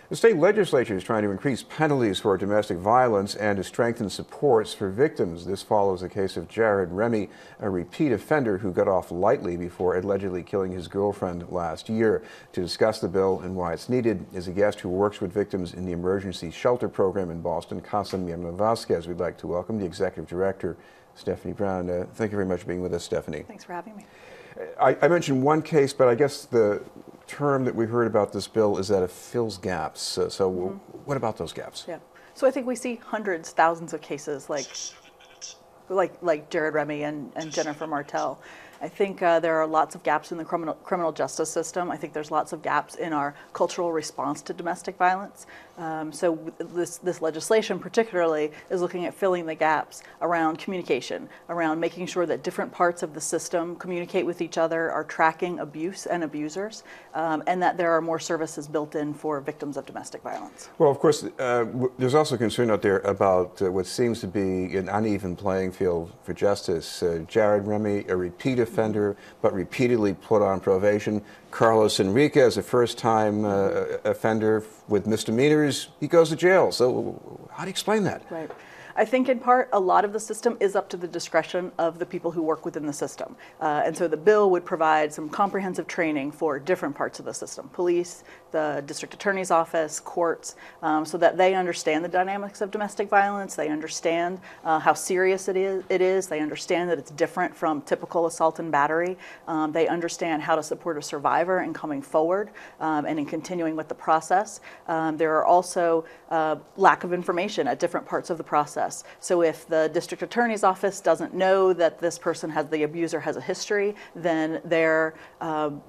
The state legislature is trying to increase penalties for domestic violence and to strengthen supports for victims. This follows the case of Jared Remy, a repeat offender who got off lightly before allegedly killing his girlfriend last year. To discuss the bill and why it's needed is a guest who works with victims in the emergency shelter program in Boston, Casa Myrna. We'd like to welcome the executive director, Stephanie Brown. Thank you very much for being with us, Stephanie. Thanks for having me. I mentioned one case, but I guess the term that we heard about this bill is that it fills gaps. What about those gaps? Yeah. So I think we see hundreds, thousands of cases like Jared Remy and Jennifer Martell. I think there are lots of gaps in the criminal justice system. I think there's lots of gaps in our cultural response to domestic violence. So this legislation particularly is looking at filling the gaps around communication, around making sure that different parts of the system communicate with each other, are tracking abuse and abusers, and that there are more services built in for victims of domestic violence. Well, of course, there's also concern out there about what seems to be an uneven playing field for justice. Jared Remy, a repeat offender, but repeatedly put on probation. Carlos Enriquez, a first-time offender with misdemeanors, he goes to jail. So how do you explain that? Right. I think in part a lot of the system is up to the discretion of the people who work within the system. And so the bill would provide some comprehensive training for different parts of the system, police, the district attorney's office, courts, so that they understand the dynamics of domestic violence, they understand how serious it is, they understand that it's different from typical assault and battery, they understand how to support a survivor in coming forward and in continuing with the process. There are also lack of information at different parts of the process. So if the district attorney's office doesn't know that this person the abuser has a history, then their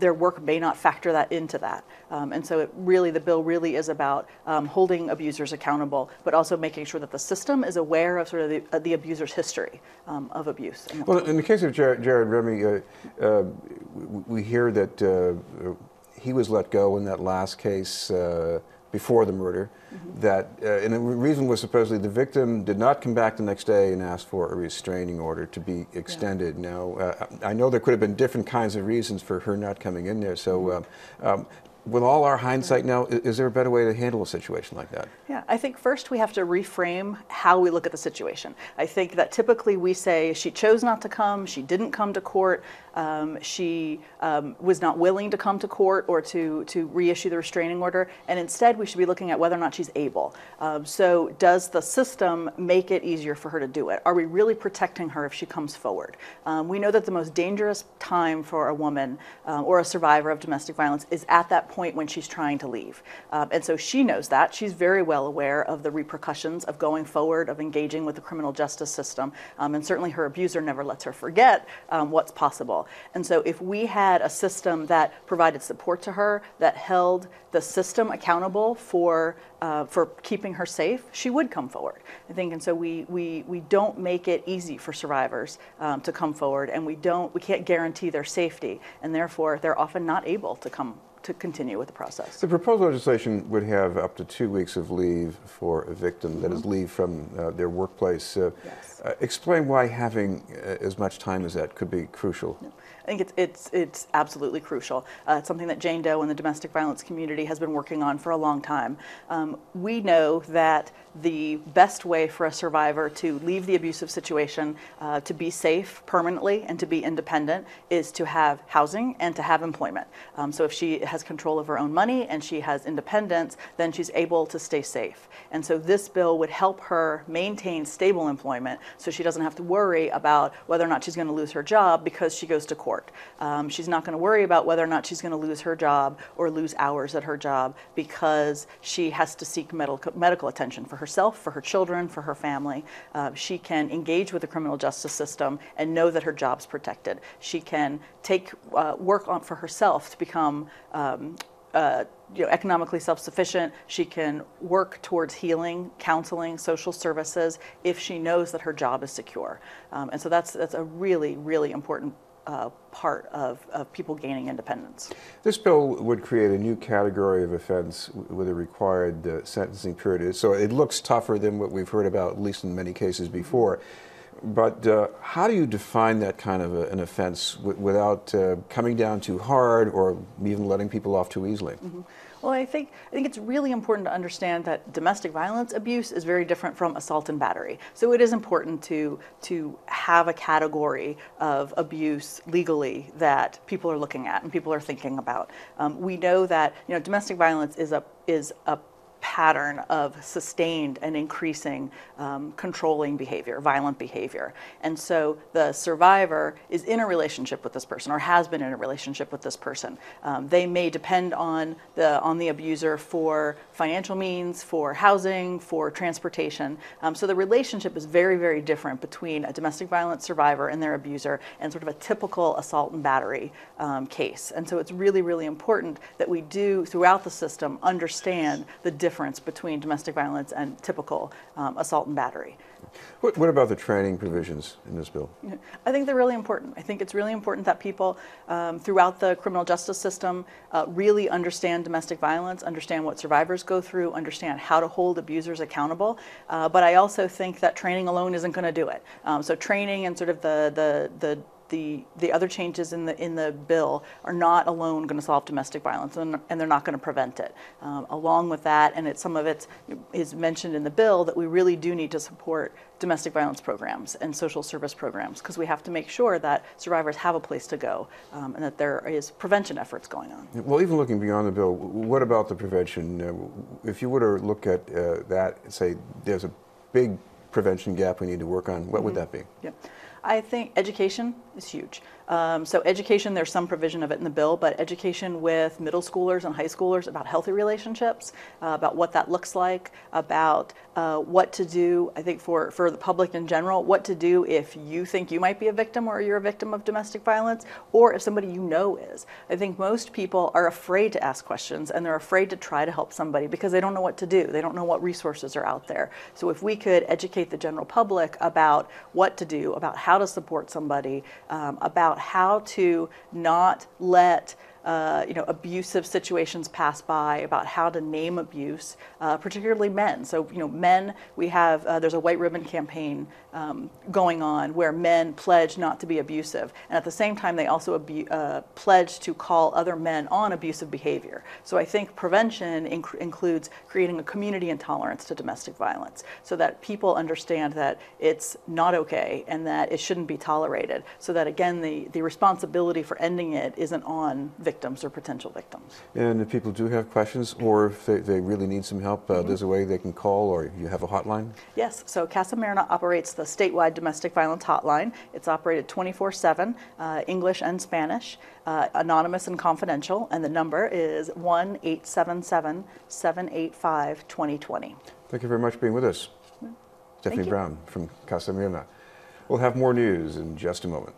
work may not factor that into that. And so the bill really is about holding abusers accountable, but also making sure that the system is aware of sort of the abuser's history of abuse. Well, in the case of Jared Remy, we hear that he was let go in that last case before the murder, and the reason was supposedly the victim did not come back the next day and ask for a restraining order to be extended. Yeah. Now, I know there could have been different kinds of reasons for her not coming in there, so with all our hindsight now, is there a better way to handle a situation like that? Yeah, I think first we have to reframe how we look at the situation. I think that typically we say she chose not to come, she didn't come to court, she was not willing to come to court or to reissue the restraining order, and instead we should be looking at whether or not she's able. So does the system make it easier for her to do it? Are we really protecting her if she comes forward? We know that the most dangerous time for a woman or a survivor of domestic violence is at that point when she's trying to leave. And so she knows that. She's very well aware of the repercussions of going forward, of engaging with the criminal justice system, and certainly her abuser never lets her forget what's possible. And so if we had a system that provided support to her, that held the system accountable for keeping her safe, she would come forward, I think. And so we don't make it easy for survivors to come forward, and we can't guarantee their safety, and therefore they're often not able to continue with the process. The proposed legislation would have up to 2 weeks of leave for a victim, that is leave from their workplace. Yes. Explain why having as much time as that could be crucial. Yeah. I think it's absolutely crucial. It's something that Jane Doe and the domestic violence community has been working on for a long time. We know that the best way for a survivor to leave the abusive situation, to be safe permanently and to be independent, is to have housing and to have employment. So if she has control of her own money and she has independence, then she's able to stay safe. And so this bill would help her maintain stable employment so she doesn't have to worry about whether or not she's going to lose her job because she goes to court. She's not going to worry about whether or not she's going to lose her job or lose hours at her job because she has to seek medical attention for herself, for her children, for her family. She can engage with the criminal justice system and know that her job's protected. She can take work on for herself to become economically self-sufficient. She can work towards healing, counseling, social services if she knows that her job is secure. And so that's a really, really important part of people gaining independence. This bill would create a new category of offense with a required sentencing period. So it looks tougher than what we've heard about, at least in many cases before. But how do you define that kind of an offense without coming down too hard or even letting people off too easily? Mm-hmm. Well, I think it's really important to understand that domestic violence abuse is very different from assault and battery. So it is important to have a category of abuse legally that people are looking at and people are thinking about. We know that domestic violence is a pattern of sustained and increasing controlling behavior, violent behavior. And so the survivor is in a relationship with this person or has been in a relationship with this person. They may depend on the abuser for financial means, for housing, for transportation. So the relationship is very, very different between a domestic violence survivor and their abuser and sort of a typical assault and battery case. And so it's really, really important that we do, throughout the system, understand the difference between domestic violence and typical assault and battery. What about the training provisions in this bill? I think they're really important. I think it's really important that people throughout the criminal justice system really understand domestic violence, understand what survivors go through, understand how to hold abusers accountable. But I also think that training alone isn't going to do it. So training and sort of the other changes in the bill are not alone going to solve domestic violence, and they're not going to prevent it. Along with that, and some of it is mentioned in the bill, that we really do need to support domestic violence programs and social service programs, because we have to make sure that survivors have a place to go and that there is prevention efforts going on. Well, even looking beyond the bill, what about the prevention? If you were to look at that and say there's a big prevention gap we need to work on, what would that be? Yeah. I think education is huge. So education, there's some provision of it in the bill, but education with middle schoolers and high schoolers about healthy relationships, about what that looks like, about what to do, I think for the public in general, what to do if you think you might be a victim or you're a victim of domestic violence, or if somebody you know is. I think most people are afraid to ask questions and they're afraid to try to help somebody because they don't know what to do. They don't know what resources are out there. So if we could educate the general public about what to do, about how to support somebody, about how to not let abusive situations pass by, about how to name abuse, particularly men. So, men, we have, there's a white ribbon campaign going on where men pledge not to be abusive. And at the same time, they also pledge to call other men on abusive behavior. So I think prevention includes creating a community intolerance to domestic violence so that people understand that it's not okay and that it shouldn't be tolerated. So that, again, the responsibility for ending it isn't on victims or potential victims. And if people do have questions or if they really need some help, there's a way they can call, or you have a hotline? Yes, so Casa Myrna operates the statewide domestic violence hotline. It's operated 24/7, English and Spanish, anonymous and confidential, and the number is 1-877-785-2020. Thank you very much for being with us. Stephanie Brown from Casa Myrna. We'll have more news in just a moment.